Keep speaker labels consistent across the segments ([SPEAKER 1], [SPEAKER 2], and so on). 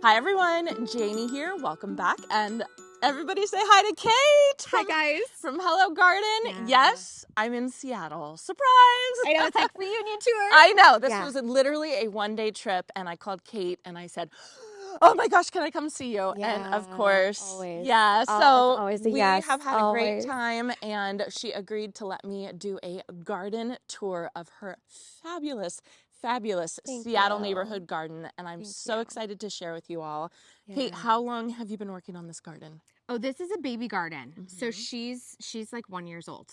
[SPEAKER 1] Hi everyone, Janie here. Welcome back, and everybody say hi to Kate.
[SPEAKER 2] Hi guys.
[SPEAKER 1] From Hello Garden.
[SPEAKER 2] Yeah.
[SPEAKER 1] Yes, I'm in Seattle. Surprise!
[SPEAKER 2] I know, it's like reunion tour.
[SPEAKER 1] I know. This
[SPEAKER 2] Yeah.
[SPEAKER 1] was literally a one-day trip, and I called Kate and I said, "Oh my gosh, can I come see you?" And of course,
[SPEAKER 2] always.
[SPEAKER 1] yeah.
[SPEAKER 2] Oh,
[SPEAKER 1] So
[SPEAKER 2] it's always a
[SPEAKER 1] we
[SPEAKER 2] yes.
[SPEAKER 1] have had a great
[SPEAKER 2] Always.
[SPEAKER 1] time, and she agreed to let me do a garden tour of her fabulous
[SPEAKER 2] Thank
[SPEAKER 1] Seattle
[SPEAKER 2] you.
[SPEAKER 1] neighborhood garden, and I'm
[SPEAKER 2] Thank
[SPEAKER 1] so
[SPEAKER 2] you.
[SPEAKER 1] excited to share with you all.
[SPEAKER 2] Yeah.
[SPEAKER 1] Kate, how long have you been working on this garden?
[SPEAKER 2] Oh, this is a baby garden. So she's like 1 year old.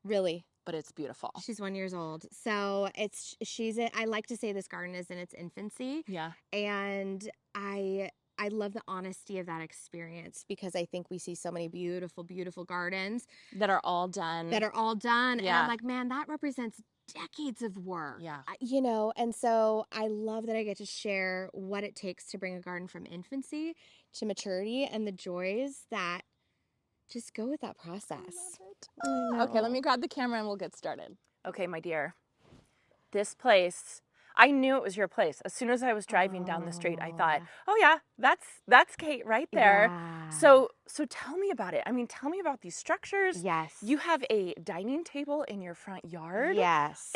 [SPEAKER 2] Really.
[SPEAKER 1] But it's beautiful.
[SPEAKER 2] She's 1 year old. So I like to say this garden is in its infancy.
[SPEAKER 1] Yeah.
[SPEAKER 2] And I love the honesty of that experience because I think we see so many beautiful, beautiful gardens
[SPEAKER 1] that are all done.
[SPEAKER 2] Yeah. And
[SPEAKER 1] Yeah.
[SPEAKER 2] I'm like, man, that represents decades of work.
[SPEAKER 1] Yeah.
[SPEAKER 2] And so I love that I get to share what it takes to bring a garden from infancy to maturity and the joys that just go with that process.
[SPEAKER 1] I love it. Okay, let me grab the camera and we'll get started. Okay, my dear. This place, I knew it was your place. As soon as I was driving down the street, I thought, "Oh yeah, that's Kate right there."
[SPEAKER 2] Yeah.
[SPEAKER 1] So tell me about it. I mean, tell me about these structures.
[SPEAKER 2] Yes.
[SPEAKER 1] You have a dining table in your front yard.
[SPEAKER 2] Yes.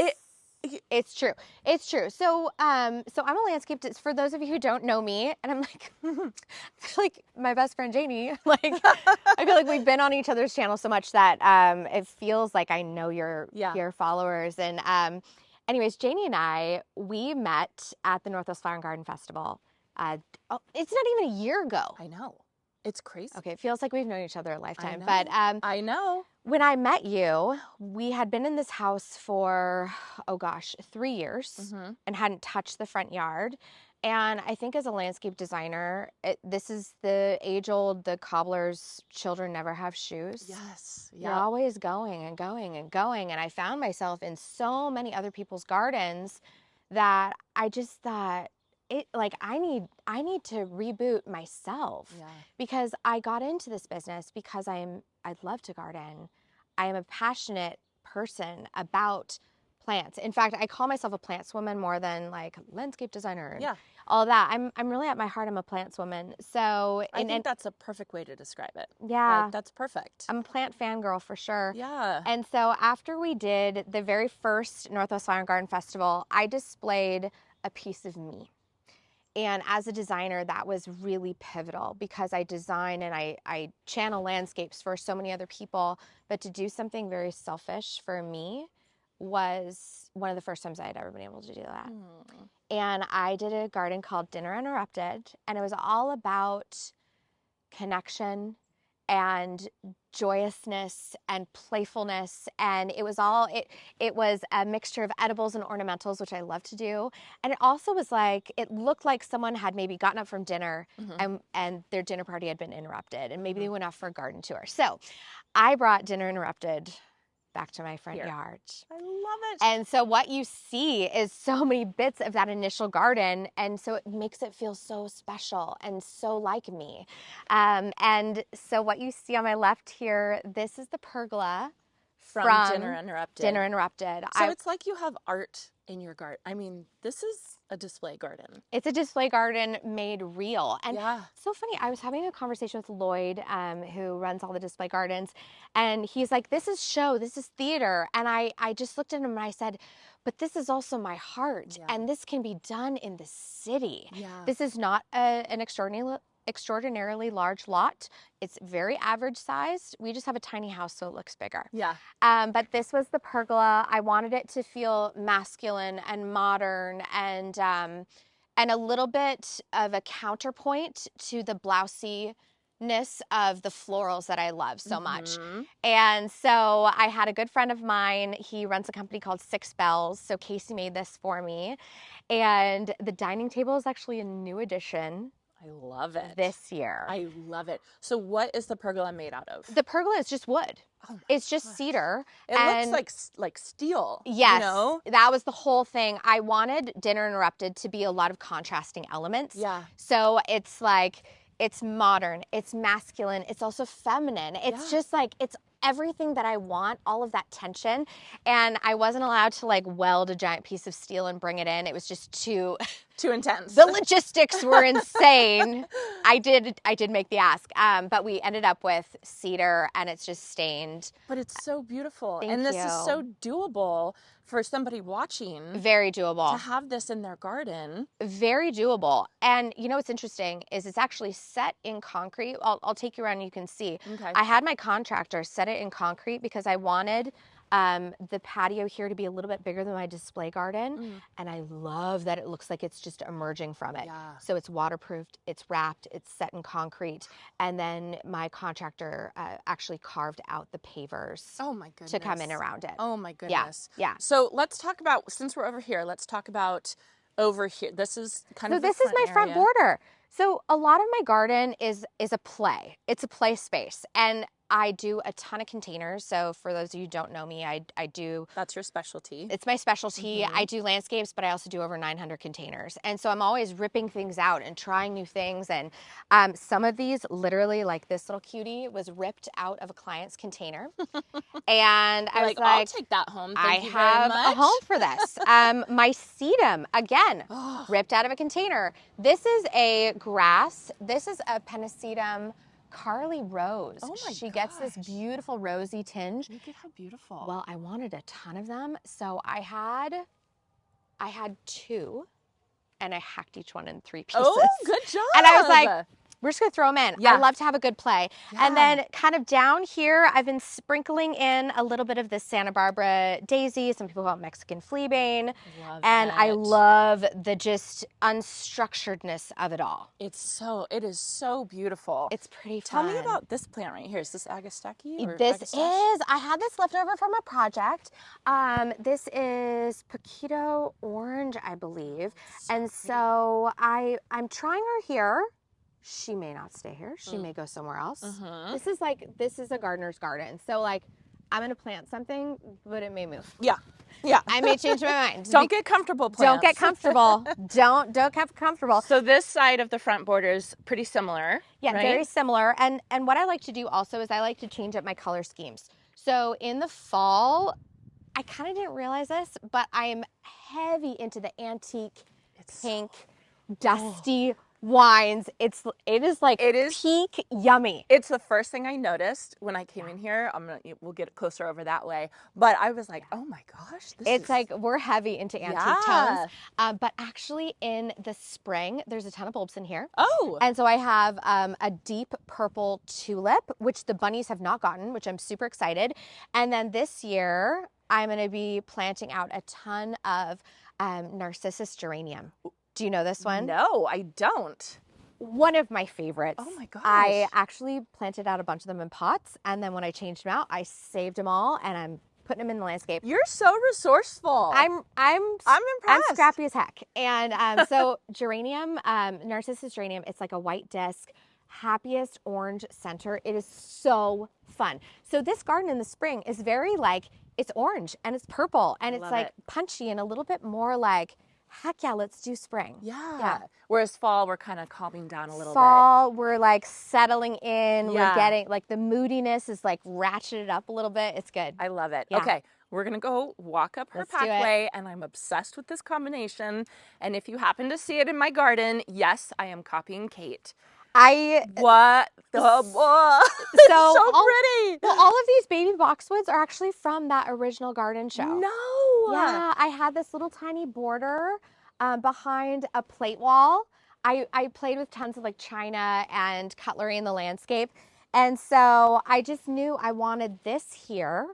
[SPEAKER 2] It's true. It's true. So I'm a landscape for those of you who don't know me, and I'm like, I feel like my best friend Janie, like, I feel like we've been on each other's channel so much that it feels like I know your followers. And anyways, Janie and I, we met at the Northwest Flower and Garden Festival. It's not even a year ago.
[SPEAKER 1] I know. It's crazy.
[SPEAKER 2] Okay, it feels like we've known each other a lifetime.
[SPEAKER 1] I know.
[SPEAKER 2] But
[SPEAKER 1] I know.
[SPEAKER 2] When I met you, we had been in this house for, 3 years and hadn't touched the front yard. And I think as a landscape designer, this is the age-old, the cobbler's children never have shoes.
[SPEAKER 1] Yes.
[SPEAKER 2] You're always going and going and going. And I found myself in so many other people's gardens that I just thought, I need to reboot myself because I got into this business because I'd love to garden. I am a passionate person about plants. In fact, I call myself a plants woman more than like landscape designer and all that. I'm really at my heart, I'm a plants woman. So
[SPEAKER 1] I think that's a perfect way to describe it.
[SPEAKER 2] Yeah.
[SPEAKER 1] Like, that's perfect.
[SPEAKER 2] I'm a plant fangirl for sure.
[SPEAKER 1] Yeah.
[SPEAKER 2] And so after we did the very first Northwest Flower and Garden Festival, I displayed a piece of me. And as a designer, that was really pivotal because I design and I channel landscapes for so many other people. But to do something very selfish for me was one of the first times I had ever been able to do that. And I did a garden called Dinner Interrupted. And it was all about connection and joyousness and playfulness, and it was a mixture of edibles and ornamentals, which I love to do. And it also was like, it looked like someone had maybe gotten up from dinner and their dinner party had been interrupted, and maybe they went off for a garden tour. So I brought Dinner Interrupted back to my front yard.
[SPEAKER 1] I love it.
[SPEAKER 2] And so what you see is so many bits of that initial garden, and so it makes it feel so special and so like me. And so what you see on my left here, this is the pergola from
[SPEAKER 1] Dinner Interrupted.
[SPEAKER 2] Dinner Interrupted.
[SPEAKER 1] So it's like you have art in your garden. I mean, this is a display garden.
[SPEAKER 2] It's a display garden made real. And
[SPEAKER 1] it's
[SPEAKER 2] so funny, I was having a conversation with Lloyd, who runs all the display gardens, and he's like, this is show, this is theater. And I just looked at him and I said, but this is also my heart, and this can be done in the city. This is not an extraordinarily large lot. It's very average sized. We just have a tiny house, so it looks bigger. But this was the pergola. I wanted it to feel masculine and modern and a little bit of a counterpoint to the blousiness of the florals that I love so much. And so I had a good friend of mine. He runs a company called Six Bells. So Casey made this for me. And the dining table is actually a new addition.
[SPEAKER 1] I love it.
[SPEAKER 2] This year.
[SPEAKER 1] I love it. So what is the pergola made out of?
[SPEAKER 2] The pergola is just wood. It's just cedar.
[SPEAKER 1] It looks like steel.
[SPEAKER 2] Yes.
[SPEAKER 1] You know?
[SPEAKER 2] That was the whole thing. I wanted Dinner Interrupted to be a lot of contrasting elements. So it's like, it's modern, it's masculine, it's also feminine. It's just like, it's everything that I want, all of that tension. And I wasn't allowed to like weld a giant piece of steel and bring it in. It was just too
[SPEAKER 1] too intense.
[SPEAKER 2] The logistics were insane. I did make the ask, but we ended up with cedar, and it's just stained.
[SPEAKER 1] But it's so beautiful.
[SPEAKER 2] Thank
[SPEAKER 1] and this
[SPEAKER 2] you.
[SPEAKER 1] is so doable for somebody watching.
[SPEAKER 2] Very doable.
[SPEAKER 1] To have this in their garden.
[SPEAKER 2] Very doable. And you know what's interesting is it's actually set in concrete. I'll take you around and you can see.
[SPEAKER 1] Okay.
[SPEAKER 2] I had my contractor set it in concrete because I wanted the patio here to be a little bit bigger than my display garden. And I love that it looks like it's just emerging from it.
[SPEAKER 1] Yeah.
[SPEAKER 2] So it's waterproofed, it's wrapped, it's set in concrete. And then my contractor actually carved out the pavers.
[SPEAKER 1] Oh my goodness.
[SPEAKER 2] To come in around it.
[SPEAKER 1] Oh my goodness.
[SPEAKER 2] Yeah.
[SPEAKER 1] So let's talk about, since we're over here, let's talk about over here. This is kind of the
[SPEAKER 2] this is my front
[SPEAKER 1] area.
[SPEAKER 2] border. So a lot of my garden is a play. It's a play space. And I do a ton of containers. So for those of you who don't know me, I do.
[SPEAKER 1] That's your specialty.
[SPEAKER 2] It's my specialty. I do landscapes, but I also do over 900 containers. And so I'm always ripping things out and trying new things. And some of these, literally, like this little cutie, was ripped out of a client's container. And I was like,
[SPEAKER 1] I'll take that home. Thank you very
[SPEAKER 2] have
[SPEAKER 1] much.
[SPEAKER 2] a home for this. My sedum, again, ripped out of a container. This is a grass. This is a Pennisedum Carly Rose.
[SPEAKER 1] Oh my
[SPEAKER 2] She gets this beautiful rosy tinge.
[SPEAKER 1] Look at how beautiful.
[SPEAKER 2] Well, I wanted a ton of them, so I had 2, and I hacked each one in 3 pieces.
[SPEAKER 1] Oh, good job.
[SPEAKER 2] And I was like, we're just going to throw them in.
[SPEAKER 1] Yeah.
[SPEAKER 2] I love to have a good play.
[SPEAKER 1] Yeah.
[SPEAKER 2] And then kind of down here, I've been sprinkling in a little bit of this Santa Barbara daisy. Some people call it Mexican fleabane. And I love the just unstructuredness of it all.
[SPEAKER 1] It is so beautiful.
[SPEAKER 2] It's pretty
[SPEAKER 1] Tell
[SPEAKER 2] fun.
[SPEAKER 1] me about this plant right here. Is this Agastaki?
[SPEAKER 2] I had this left over from a project. This is Paquito Orange, I believe. And so I'm trying her here. She may not stay here. She may go somewhere else. This is a gardener's garden. So like, I'm going to plant something, but it may move.
[SPEAKER 1] Yeah.
[SPEAKER 2] I may change my mind.
[SPEAKER 1] Don't get comfortable, plants.
[SPEAKER 2] Don't get comfortable. Don't get comfortable.
[SPEAKER 1] So this side of the front border is pretty similar.
[SPEAKER 2] Yeah,
[SPEAKER 1] right?
[SPEAKER 2] very similar. And what I like to do also is I like to change up my color schemes. So in the fall, I kind of didn't realize this, but I'm heavy into the antique, pink, dusty wines. It is peak yummy.
[SPEAKER 1] It's the first thing I noticed when I came in here. We'll get closer over that way. But I was like, oh my gosh,
[SPEAKER 2] it's like we're heavy into antique tones. But actually in the spring, there's a ton of bulbs in here.
[SPEAKER 1] Oh.
[SPEAKER 2] And so I have a deep purple tulip, which the bunnies have not gotten, which I'm super excited. And then this year, I'm going to be planting out a ton of Narcissus geranium. Do you know this one?
[SPEAKER 1] No, I don't.
[SPEAKER 2] One of my favorites.
[SPEAKER 1] Oh my gosh.
[SPEAKER 2] I actually planted out a bunch of them in pots, and then when I changed them out, I saved them all, and I'm putting them in the landscape.
[SPEAKER 1] You're so resourceful.
[SPEAKER 2] I'm impressed. I'm scrappy as heck. And so geranium, Narcissus geranium, it's like a white disc, happiest orange center. It is so fun. So this garden in the spring is very like, it's orange and it's purple and it's like punchy and a little bit more like, heck yeah, let's do spring.
[SPEAKER 1] Yeah. Whereas fall, we're kind of calming down a little bit.
[SPEAKER 2] Fall, we're like settling in.
[SPEAKER 1] Yeah.
[SPEAKER 2] We're getting like the moodiness is like ratcheted up a little bit. It's good.
[SPEAKER 1] I love it.
[SPEAKER 2] Yeah.
[SPEAKER 1] Okay. We're going to go walk up her
[SPEAKER 2] Let's do it.
[SPEAKER 1] pathway, and I'm obsessed with this combination. And if you happen to see it in my garden, yes, I am copying Kate. What the boy? So pretty.
[SPEAKER 2] Well, all of these baby boxwoods are actually from that original garden show.
[SPEAKER 1] No.
[SPEAKER 2] Yeah, I had this little tiny border behind a plate wall. I played with tons of like china and cutlery in the landscape. And so I just knew I wanted this here.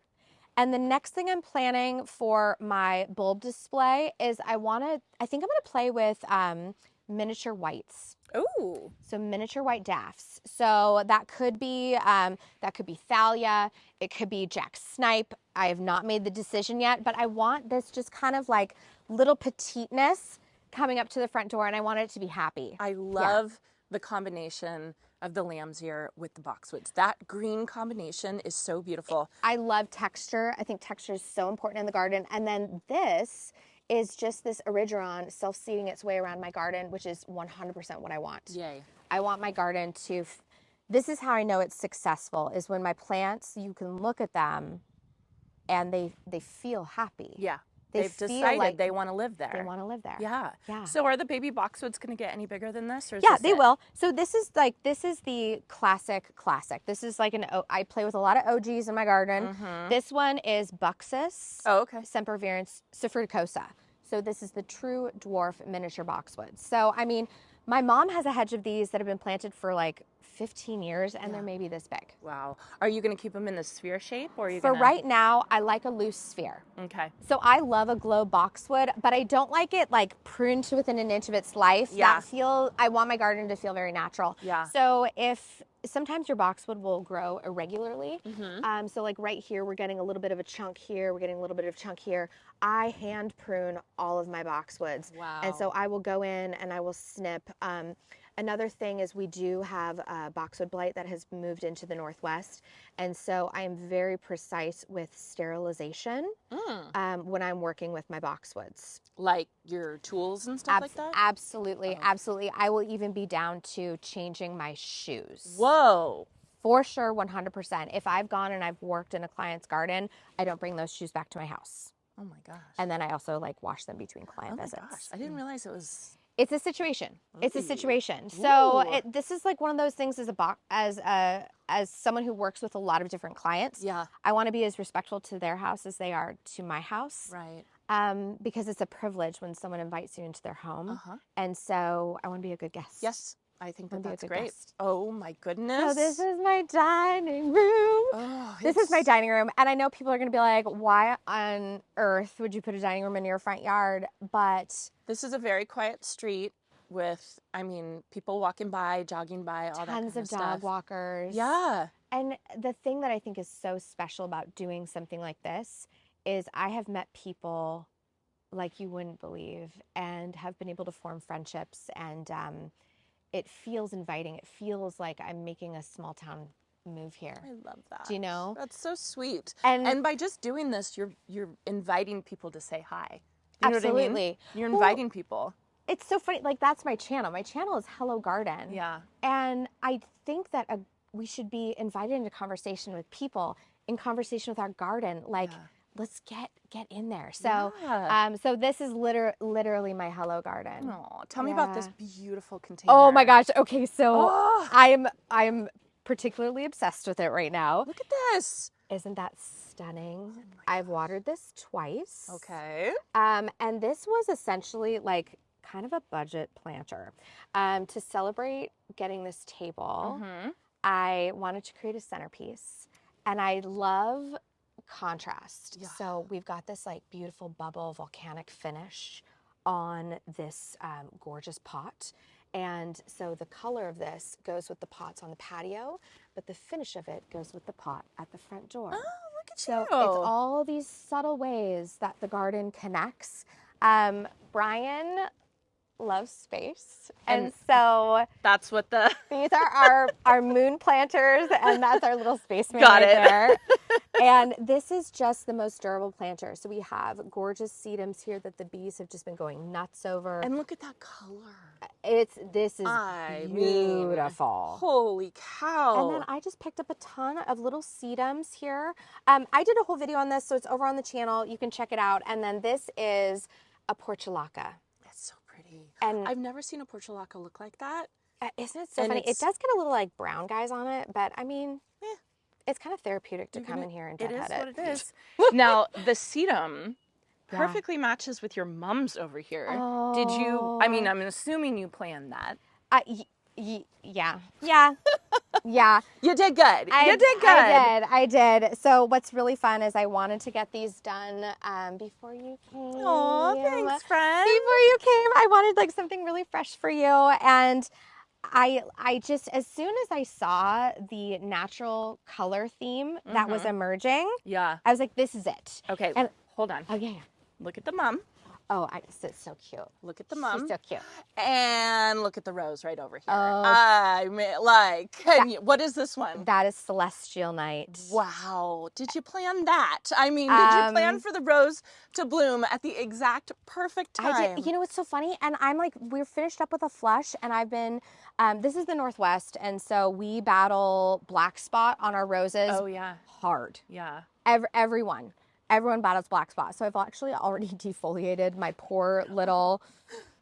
[SPEAKER 2] And the next thing I'm planning for my bulb display is I think I'm going to play with miniature whites.
[SPEAKER 1] Ooh.
[SPEAKER 2] So miniature white daffs. So that could be Thalia. It could be Jack Snipe. I have not made the decision yet, but I want this just kind of like little petiteness coming up to the front door, and I want it to be happy.
[SPEAKER 1] I love the combination of the lamb's ear with the boxwoods. That green combination is so beautiful.
[SPEAKER 2] I love texture. I think texture is so important in the garden. And then this is just this erigeron self-seeding its way around my garden, which is 100% what I want.
[SPEAKER 1] Yay.
[SPEAKER 2] I want my garden to, this is how I know it's successful, is when my plants, you can look at them and they feel happy.
[SPEAKER 1] Yeah. They've decided like they want to live there.
[SPEAKER 2] They want to live there.
[SPEAKER 1] Yeah.
[SPEAKER 2] Yeah.
[SPEAKER 1] So are the baby boxwoods going to get any bigger than this? Or is
[SPEAKER 2] Yeah,
[SPEAKER 1] this
[SPEAKER 2] they will. So this is the classic. This is like I play with a lot of OGs in my garden. This one is Buxus.
[SPEAKER 1] Oh, okay.
[SPEAKER 2] Sempervirens Sifricosa. So this is the true dwarf miniature boxwood. So, I mean, my mom has a hedge of these that have been planted for like 15 years, and they're maybe this big.
[SPEAKER 1] Wow. Are you going to keep them in the sphere shape, or are you
[SPEAKER 2] For
[SPEAKER 1] gonna...
[SPEAKER 2] right now, I like a loose sphere.
[SPEAKER 1] Okay.
[SPEAKER 2] So I love a globe boxwood, but I don't like it like pruned to within an inch of its life.
[SPEAKER 1] Yeah.
[SPEAKER 2] I want my garden to feel very natural.
[SPEAKER 1] Yeah.
[SPEAKER 2] So sometimes your boxwood will grow irregularly. So like right here, we're getting a little bit of a chunk here. We're getting a little bit of a chunk here. I hand prune all of my boxwoods.
[SPEAKER 1] Wow.
[SPEAKER 2] And so I will go in and I will snip. Another thing is we do have boxwood blight that has moved into the Northwest. And so I am very precise with sterilization when I'm working with my boxwoods.
[SPEAKER 1] Like your tools and stuff like that?
[SPEAKER 2] Absolutely, absolutely. I will even be down to changing my shoes.
[SPEAKER 1] Whoa.
[SPEAKER 2] For sure, 100%. If I've gone and I've worked in a client's garden, I don't bring those shoes back to my house.
[SPEAKER 1] Oh my gosh.
[SPEAKER 2] And then I also like wash them between client visits.
[SPEAKER 1] Gosh. I didn't realize it was...
[SPEAKER 2] It's a situation. It's a situation. So this is like one of those things as someone who works with a lot of different clients.
[SPEAKER 1] Yeah.
[SPEAKER 2] I want to be as respectful to their house as they are to my house.
[SPEAKER 1] Right.
[SPEAKER 2] Because it's a privilege when someone invites you into their home. And so I want to be a good guest.
[SPEAKER 1] Yes. I think that's great.
[SPEAKER 2] Guest.
[SPEAKER 1] Oh my goodness.
[SPEAKER 2] So this is my dining room.
[SPEAKER 1] Oh,
[SPEAKER 2] this is my dining room. And I know people are going to be like, why on earth would you put a dining room in your front yard? But
[SPEAKER 1] this is a very quiet street with, I mean, people walking by, jogging by, all that kind of stuff.
[SPEAKER 2] Tons of dog walkers.
[SPEAKER 1] Yeah.
[SPEAKER 2] And the thing that I think is so special about doing something like this is I have met people like you wouldn't believe and have been able to form friendships, and it feels inviting. It feels like I'm making a small town move here.
[SPEAKER 1] I love that.
[SPEAKER 2] Do you know?
[SPEAKER 1] That's so sweet.
[SPEAKER 2] And
[SPEAKER 1] by just doing this, you're inviting people to say hi. You
[SPEAKER 2] absolutely.
[SPEAKER 1] Know what I mean? You're inviting people.
[SPEAKER 2] It's so funny. Like, that's my channel. My channel is Hello Garden.
[SPEAKER 1] Yeah.
[SPEAKER 2] And I think that we should be invited into conversation with people, in conversation with our garden. Like, let's get in there. So, so this is literally my Hello Garden.
[SPEAKER 1] Oh, tell me about this beautiful container.
[SPEAKER 2] Oh my gosh. Okay, so I'm particularly obsessed with it right now.
[SPEAKER 1] Look at this.
[SPEAKER 2] Isn't that stunning? I've watered this twice.
[SPEAKER 1] Okay.
[SPEAKER 2] And this was essentially like kind of a budget planter. To celebrate getting this table, I wanted to create a centerpiece, and I love contrast. Yeah. So we've got this like beautiful bubble volcanic finish on this gorgeous pot. And so the color of this goes with the pots on the patio, but the finish of it goes with the pot at the front door. Oh, look at you. So it's all these subtle ways that the garden connects. Brian loves space, and so
[SPEAKER 1] that's what
[SPEAKER 2] these are our moon planters, and that's our little spaceman
[SPEAKER 1] there.
[SPEAKER 2] And this is just the most durable planter. So we have gorgeous sedums here that the bees have just been going nuts over.
[SPEAKER 1] And look at that color.
[SPEAKER 2] This is beautiful.
[SPEAKER 1] Holy cow.
[SPEAKER 2] And then I just picked up a ton of little sedums here. I did a whole video on this, so it's over on the channel. You can check it out. And then this is a portulaca.
[SPEAKER 1] That's so pretty.
[SPEAKER 2] And
[SPEAKER 1] I've never seen a portulaca look like that.
[SPEAKER 2] Isn't it so funny? It does get a little like brown guys on it, but I mean, it's kind of therapeutic to come in here and deadhead it.
[SPEAKER 1] It is what it is. Now, the sedum perfectly matches with your mom's over here.
[SPEAKER 2] Oh.
[SPEAKER 1] Did you, I mean, I'm assuming you planned that.
[SPEAKER 2] Yeah.
[SPEAKER 1] You did good.
[SPEAKER 2] I did. So what's really fun is I wanted to get these done before you came.
[SPEAKER 1] Oh, thanks, friend.
[SPEAKER 2] Before you came, I wanted like something really fresh for you. And I just, as soon as I saw the natural color theme that was emerging, I was like, this is it.
[SPEAKER 1] Okay, and hold on.
[SPEAKER 2] Okay.
[SPEAKER 1] Look at the mum.
[SPEAKER 2] Oh, it's so cute.
[SPEAKER 1] Look at the mum.
[SPEAKER 2] She's so cute.
[SPEAKER 1] And look at the rose right over here.
[SPEAKER 2] Oh.
[SPEAKER 1] I mean, like, what is this one?
[SPEAKER 2] That is Celestial Night.
[SPEAKER 1] Wow. Did you plan that? I mean, did you plan for the rose to bloom at the exact perfect time?
[SPEAKER 2] I did. You know, it's so funny. And I'm like, we're finished up with a flush, and I've been, this is the Northwest, and so we battle black spot on our roses.
[SPEAKER 1] Oh, yeah.
[SPEAKER 2] Hard.
[SPEAKER 1] Yeah.
[SPEAKER 2] Everyone. everyone battles black spot. So I've actually already defoliated my poor little,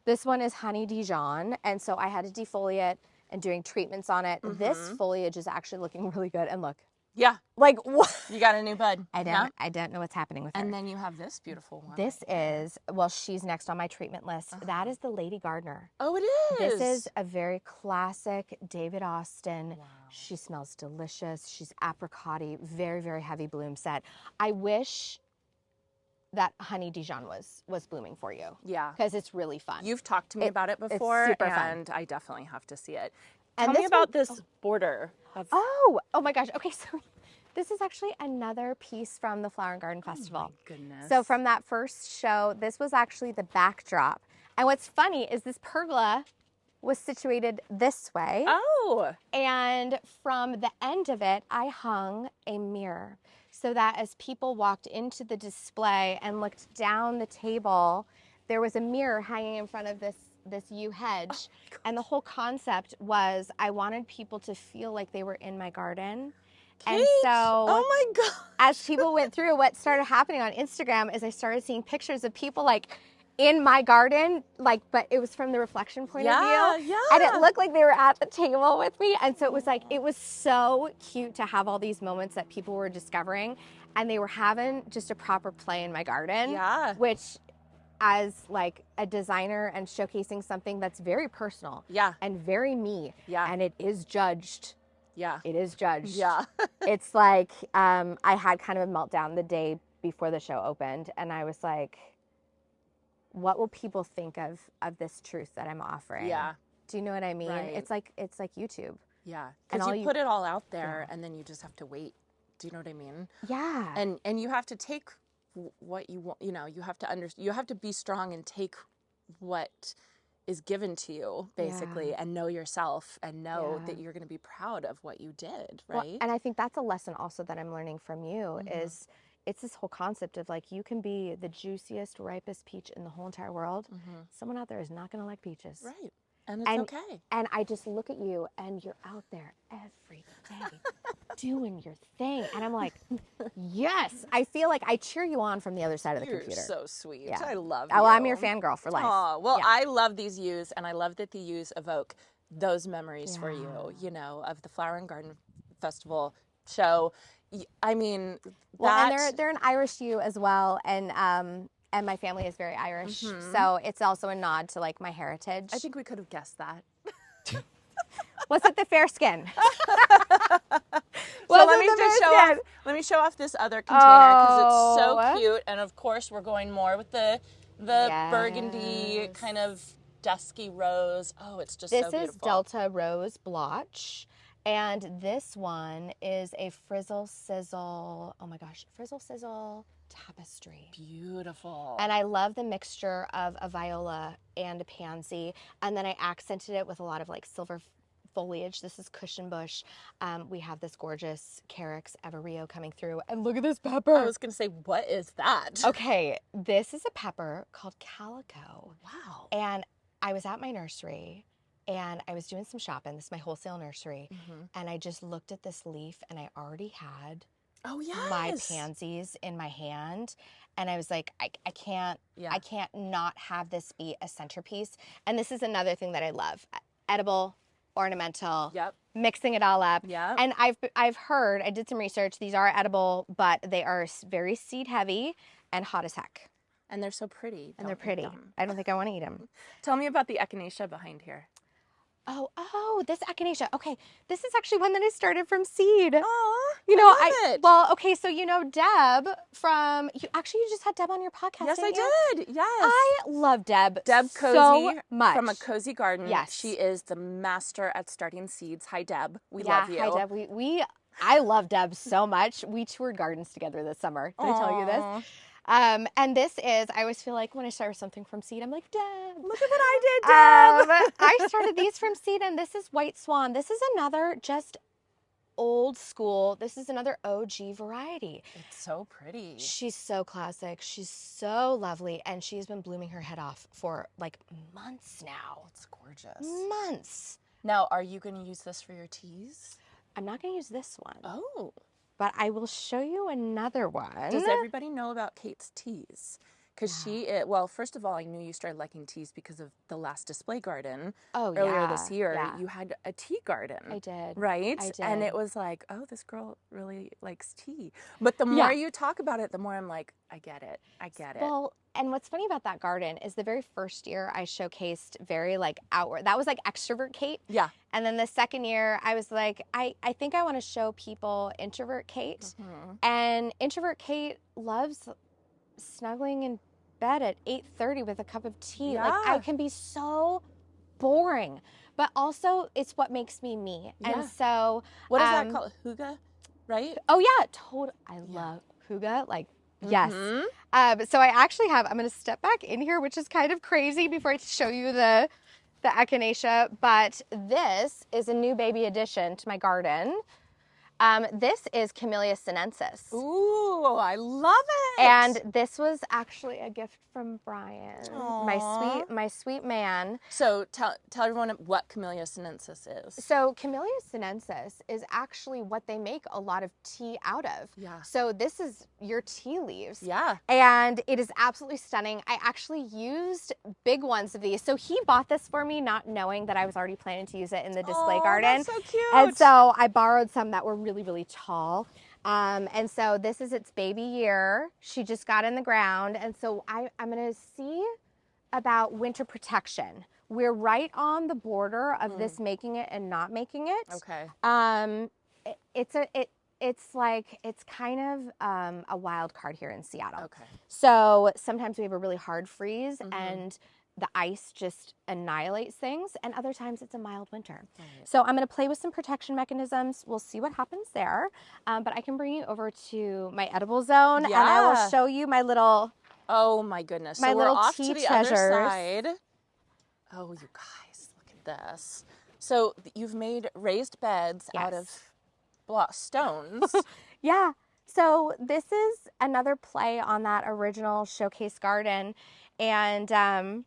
[SPEAKER 2] this one is Honey Dijon. And so I had to defoliate and doing treatments on it. This foliage is actually looking really good. And look.
[SPEAKER 1] Yeah.
[SPEAKER 2] Like what?
[SPEAKER 1] You got a new bud.
[SPEAKER 2] I don't know what's happening with her.
[SPEAKER 1] And then you have this beautiful one.
[SPEAKER 2] This is, well, she's next on my treatment list. That is the Lady Gardener.
[SPEAKER 1] Oh, it is.
[SPEAKER 2] This is a very classic David Austin. Wow. She smells delicious. She's apricot-y, very, very heavy bloom set. I wish that Honey Dijon was blooming for you.
[SPEAKER 1] Yeah.
[SPEAKER 2] Because it's really fun.
[SPEAKER 1] You've talked to me about it before,
[SPEAKER 2] it's super
[SPEAKER 1] and
[SPEAKER 2] fun.
[SPEAKER 1] I definitely have to see it.
[SPEAKER 2] And
[SPEAKER 1] Tell me about this border.
[SPEAKER 2] Oh my gosh. Okay, so this is actually another piece from the Flower and Garden Festival.
[SPEAKER 1] Oh my goodness.
[SPEAKER 2] So from that first show, this was actually the backdrop. And what's funny is this pergola was situated this way.
[SPEAKER 1] Oh.
[SPEAKER 2] And from the end of it, I hung a mirror so that as people walked into the display and looked down the table, there was a mirror hanging in front of this yew hedge. And the whole concept was I wanted people to feel like they were in my garden.
[SPEAKER 1] Kate?
[SPEAKER 2] And so,
[SPEAKER 1] oh my God.
[SPEAKER 2] as people went through, what started happening on Instagram is I started seeing pictures of people like in my garden, like, but it was from the reflection point of view.
[SPEAKER 1] Yeah.
[SPEAKER 2] And it looked like they were at the table with me. And so it was like, it was so cute to have all these moments that people were discovering and they were having just a proper play in my garden.
[SPEAKER 1] Yeah.
[SPEAKER 2] Which, as like a designer and showcasing something that's very personal.
[SPEAKER 1] Yeah.
[SPEAKER 2] And very me.
[SPEAKER 1] Yeah.
[SPEAKER 2] And it is judged.
[SPEAKER 1] Yeah.
[SPEAKER 2] It is judged.
[SPEAKER 1] Yeah.
[SPEAKER 2] It's like, I had kind of a meltdown the day before the show opened. And I was like, what will people think of this truth that I'm offering?
[SPEAKER 1] Yeah.
[SPEAKER 2] Do you know what I mean?
[SPEAKER 1] Right.
[SPEAKER 2] It's like YouTube.
[SPEAKER 1] Yeah. Because you put it all out there and then you just have to wait. Do you know what I mean?
[SPEAKER 2] Yeah.
[SPEAKER 1] And you have to take what you want, you have to you have to be strong and take what is given to you, basically, and know yourself and know that you're going to be proud of what you did, right?
[SPEAKER 2] Well, and I think that's a lesson also that I'm learning from you is it's this whole concept of like you can be the juiciest, ripest peach in the whole entire world. Someone out there is not going to like peaches.
[SPEAKER 1] Right. And it's okay.
[SPEAKER 2] And I just look at you and you're out there every day doing your thing. And I'm like, yes, I feel like I cheer you on from the other side of the computer.
[SPEAKER 1] You're so sweet.
[SPEAKER 2] Yeah.
[SPEAKER 1] I love you.
[SPEAKER 2] Oh, I'm your fangirl for life.
[SPEAKER 1] Oh, well, I love these yews, and I love that the yews evoke those memories for you, of the Flower and Garden Festival show. I mean,
[SPEAKER 2] and they're an Irish yew as well, and my family is very Irish, so it's also a nod to like my heritage.
[SPEAKER 1] I think we could have guessed that.
[SPEAKER 2] Was it the fair skin?
[SPEAKER 1] So let me show off this other container because it's so cute, and of course we're going more with the burgundy kind of dusky rose. Oh, it's just so beautiful.
[SPEAKER 2] This is Delta Rose Blotch. And this one is a frizzle sizzle. Oh my gosh, frizzle sizzle tapestry.
[SPEAKER 1] Beautiful.
[SPEAKER 2] And I love the mixture of a viola and a pansy. And then I accented it with a lot of like silver foliage. This is cushion bush. We have this gorgeous Carex Everio coming through. And look at this pepper.
[SPEAKER 1] I was going to say, what is that?
[SPEAKER 2] Okay, this is a pepper called Calico.
[SPEAKER 1] Wow.
[SPEAKER 2] And I was at my nursery. And I was doing some shopping. This is my wholesale nursery. And I just looked at this leaf and I already had my pansies in my hand. And I was like, I can't not have this be a centerpiece. And this is another thing that I love. Edible, ornamental, mixing it all up.
[SPEAKER 1] Yep.
[SPEAKER 2] And I've heard, I did some research, these are edible, but they are very seed heavy and hot as heck.
[SPEAKER 1] And they're so pretty.
[SPEAKER 2] And they're pretty. I don't think I want to eat them.
[SPEAKER 1] Tell me about the echinacea behind here.
[SPEAKER 2] Oh, this echinacea. Okay, this is actually one that I started from seed.
[SPEAKER 1] Oh,
[SPEAKER 2] Okay, so Deb from, you just had Deb on your podcast,
[SPEAKER 1] Yes, I did. Yes.
[SPEAKER 2] I love Deb
[SPEAKER 1] Cozy
[SPEAKER 2] so much.
[SPEAKER 1] from A Cozy Garden.
[SPEAKER 2] Yes.
[SPEAKER 1] She is the master at starting seeds. Hi, Deb. We love you.
[SPEAKER 2] Hi, Deb. I love Deb so much. We toured gardens together this summer. Did I tell you this? And this is, I always feel like when I start something from seed, I'm like, Deb.
[SPEAKER 1] Look at what I did, Deb.
[SPEAKER 2] I started these from seed, and this is White Swan. This is another just old school. This is another OG variety.
[SPEAKER 1] It's so pretty.
[SPEAKER 2] She's so classic. She's so lovely, and she's been blooming her head off for like months now.
[SPEAKER 1] It's gorgeous.
[SPEAKER 2] Months.
[SPEAKER 1] Now, are you going to use this for your teas?
[SPEAKER 2] I'm not going to use this one.
[SPEAKER 1] Oh.
[SPEAKER 2] but I will show you another one.
[SPEAKER 1] Does everybody know about Kate's teas? Because well, first of all, I knew you started liking teas because of the last display garden earlier this year.
[SPEAKER 2] Yeah.
[SPEAKER 1] You had a tea garden.
[SPEAKER 2] I did.
[SPEAKER 1] Right?
[SPEAKER 2] I did.
[SPEAKER 1] And it was like, oh, this girl really likes tea. But the more you talk about it, the more I'm like, I get it. I get it.
[SPEAKER 2] Well, and what's funny about that garden is the very first year I showcased very like outward. That was like extrovert Kate.
[SPEAKER 1] Yeah.
[SPEAKER 2] And then the second year I was like, I think I want to show people introvert Kate. Mm-hmm. And introvert Kate loves snuggling in bed at 8:30 with a cup of tea.
[SPEAKER 1] Yeah.
[SPEAKER 2] Like I can be so boring, but also it's what makes me me.
[SPEAKER 1] Yeah.
[SPEAKER 2] And so
[SPEAKER 1] what is that called? Hygge, right?
[SPEAKER 2] Oh yeah, I love Hygge. Like yes. So I actually have. I'm going to step back in here, which is kind of crazy before I show you the echinacea. But this is a new baby addition to my garden. This is Camellia sinensis.
[SPEAKER 1] Ooh, I love it.
[SPEAKER 2] And this was actually a gift from Brian, my sweet man.
[SPEAKER 1] So tell everyone what Camellia sinensis is.
[SPEAKER 2] So Camellia sinensis is actually what they make a lot of tea out of.
[SPEAKER 1] Yeah.
[SPEAKER 2] So this is your tea leaves.
[SPEAKER 1] Yeah.
[SPEAKER 2] And it is absolutely stunning. I actually used big ones of these. So he bought this for me, not knowing that I was already planning to use it in the display garden.
[SPEAKER 1] That's so cute.
[SPEAKER 2] And so I borrowed some that were really, really tall. And so this is its baby year. She just got in the ground. And so I'm going to see about winter protection. We're right on the border of this making it and not making it.
[SPEAKER 1] Okay.
[SPEAKER 2] It's kind of a wild card here in Seattle.
[SPEAKER 1] Okay.
[SPEAKER 2] So sometimes we have a really hard freeze and the ice just annihilates things, and other times it's a mild winter. Right. So I'm going to play with some protection mechanisms. We'll see what happens there. But I can bring you over to my edible zone, and I will show you my little.
[SPEAKER 1] Oh my goodness!
[SPEAKER 2] My
[SPEAKER 1] so
[SPEAKER 2] little
[SPEAKER 1] we're off
[SPEAKER 2] tea
[SPEAKER 1] to the
[SPEAKER 2] treasures.
[SPEAKER 1] other side. Oh, you guys, look at this. So you've made raised beds out of stones.
[SPEAKER 2] Yeah. So this is another play on that original showcase garden, and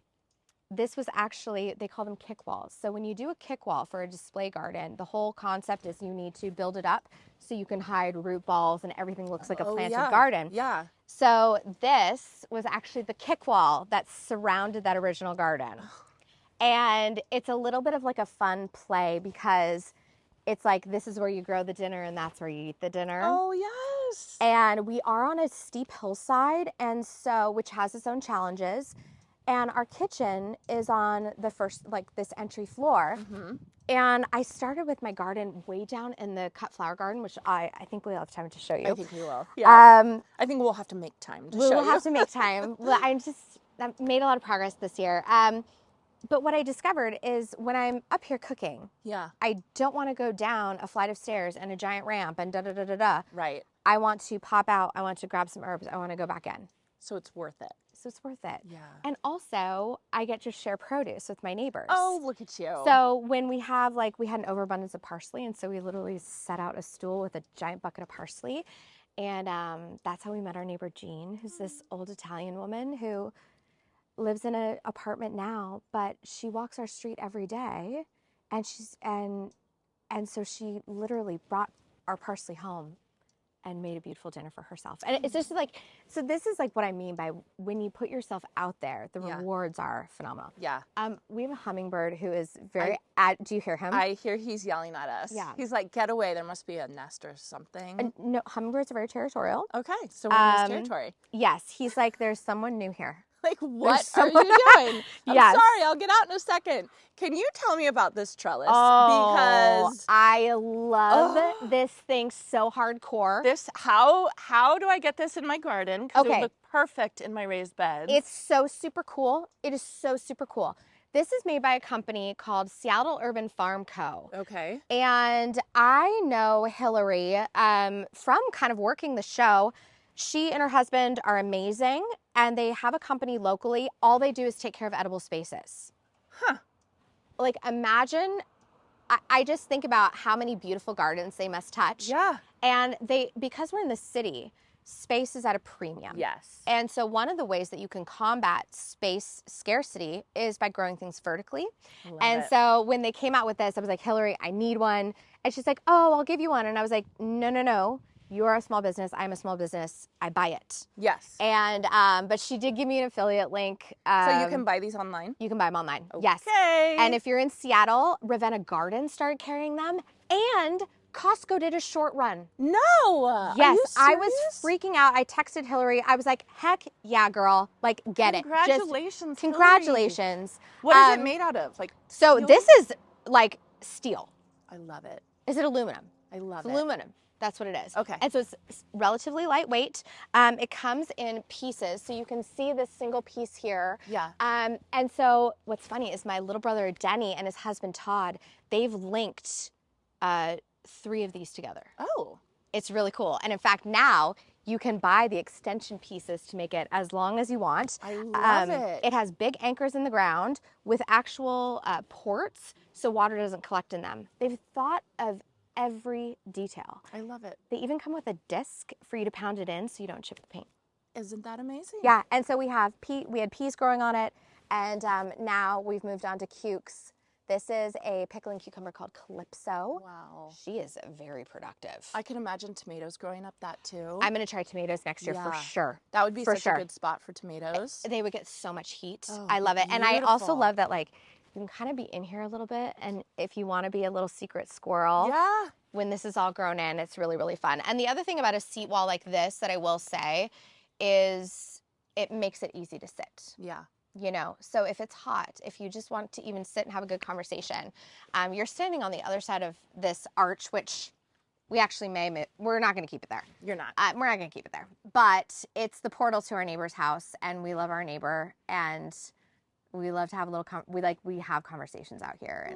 [SPEAKER 2] this was actually, they call them kick walls. So when you do a kick wall for a display garden, the whole concept is you need to build it up so you can hide root balls and everything looks like a planted garden.
[SPEAKER 1] Yeah.
[SPEAKER 2] So this was actually the kick wall that surrounded that original garden. And it's a little bit of like a fun play because it's like, this is where you grow the dinner and that's where you eat the dinner.
[SPEAKER 1] Oh, yes.
[SPEAKER 2] And we are on a steep hillside, and so, which has its own challenges. And our kitchen is on the first, like this entry floor. And I started with my garden way down in the cut flower garden, which I think we'll have time to show you.
[SPEAKER 1] I think we will. Yeah. I think we'll have to make time to show you.
[SPEAKER 2] We'll have to make time. Well, I made a lot of progress this year. But what I discovered is when I'm up here cooking, I don't want to go down a flight of stairs and a giant ramp and da-da-da-da-da.
[SPEAKER 1] Right.
[SPEAKER 2] I want to pop out. I want to grab some herbs. I want to go back in.
[SPEAKER 1] So it's worth it.
[SPEAKER 2] Yeah. And also, I get to share produce with my neighbors.
[SPEAKER 1] Oh, look at you.
[SPEAKER 2] So when we have, we had an overabundance of parsley, and so we literally set out a stool with a giant bucket of parsley. And that's how we met our neighbor, Jean, who's this old Italian woman who lives in an apartment now, but she walks our street every day. And so she literally brought our parsley home and made a beautiful dinner for herself. And it's just like, so this is like what I mean by when you put yourself out there, the rewards are phenomenal.
[SPEAKER 1] Yeah.
[SPEAKER 2] We have a hummingbird who is very, do you hear him?
[SPEAKER 1] I hear he's yelling at us.
[SPEAKER 2] Yeah.
[SPEAKER 1] He's like, get away. There must be a nest or something.
[SPEAKER 2] No, hummingbirds are very territorial.
[SPEAKER 1] Okay. So we're in his territory.
[SPEAKER 2] Yes. He's like, there's someone new here.
[SPEAKER 1] Like, what are you doing? I'm sorry, I'll get out in a second. Can you tell me about this trellis?
[SPEAKER 2] Oh,
[SPEAKER 1] because
[SPEAKER 2] I love this thing so hardcore.
[SPEAKER 1] How do I get this in my garden? Because it would look perfect in my raised beds.
[SPEAKER 2] It's so super cool. It is so super cool. This is made by a company called Seattle Urban Farm Co.
[SPEAKER 1] Okay.
[SPEAKER 2] And I know Hillary from kind of working the show. She and her husband are amazing, and they have a company locally. All they do is take care of edible spaces.
[SPEAKER 1] Huh.
[SPEAKER 2] Like, imagine, I just think about how many beautiful gardens they must touch.
[SPEAKER 1] Yeah.
[SPEAKER 2] And because we're in the city, space is at a premium.
[SPEAKER 1] Yes.
[SPEAKER 2] And so one of the ways that you can combat space scarcity is by growing things vertically. So when they came out with this, I was like, Hillary, I need one. And she's like, oh, I'll give you one. And I was like, no. you're a small business, I'm a small business, I buy it.
[SPEAKER 1] Yes.
[SPEAKER 2] And, but she did give me an affiliate link.
[SPEAKER 1] So you can buy these online?
[SPEAKER 2] You can buy them online.
[SPEAKER 1] Okay.
[SPEAKER 2] Yes. And if you're in Seattle, Ravenna Gardens started carrying them, and Costco did a short run.
[SPEAKER 1] No.
[SPEAKER 2] Yes.
[SPEAKER 1] Are you serious?
[SPEAKER 2] I was freaking out. I texted Hillary. I was like, heck yeah, girl. Like, get it.
[SPEAKER 1] Congratulations.
[SPEAKER 2] Congratulations.
[SPEAKER 1] What is it made out of? Like,
[SPEAKER 2] so
[SPEAKER 1] steel?
[SPEAKER 2] This is like steel.
[SPEAKER 1] I love it.
[SPEAKER 2] Is it aluminum?
[SPEAKER 1] I love
[SPEAKER 2] it. Aluminum. That's what it is.
[SPEAKER 1] Okay.
[SPEAKER 2] And so it's relatively lightweight. It comes in pieces. So you can see this single piece here.
[SPEAKER 1] Yeah.
[SPEAKER 2] And so what's funny is my little brother, Denny, and his husband, Todd, they've linked 3 of these together.
[SPEAKER 1] Oh.
[SPEAKER 2] It's really cool. And in fact, now you can buy the extension pieces to make it as long as you want.
[SPEAKER 1] I love it.
[SPEAKER 2] It has big anchors in the ground with actual ports so water doesn't collect in them. They've thought of every detail.
[SPEAKER 1] I love it.
[SPEAKER 2] They even come with a disc for you to pound it in so you don't chip the paint.
[SPEAKER 1] Isn't that amazing?
[SPEAKER 2] Yeah, and so we had peas growing on it, and now we've moved on to cukes. This is a pickling cucumber called Calypso.
[SPEAKER 1] Wow.
[SPEAKER 2] She is very productive.
[SPEAKER 1] I can imagine tomatoes growing up that too.
[SPEAKER 2] I'm going to try tomatoes next year for sure.
[SPEAKER 1] That would be such a good spot for tomatoes.
[SPEAKER 2] They would get so much heat.
[SPEAKER 1] Oh,
[SPEAKER 2] I love it.
[SPEAKER 1] beautiful.
[SPEAKER 2] And I also love that, like, you can kind of be in here a little bit, and if you want to be a little secret squirrel, when this is all grown in, it's really, really fun. And the other thing about a seat wall like this that I will say is it makes it easy to sit.
[SPEAKER 1] Yeah.
[SPEAKER 2] You know, so if it's hot, if you just want to even sit and have a good conversation, you're standing on the other side of this arch, which we actually we're not going to keep it there.
[SPEAKER 1] You're not.
[SPEAKER 2] We're not going to keep it there. But it's the portal to our neighbor's house, and we love our neighbor, and we love to have a little, we have conversations out here.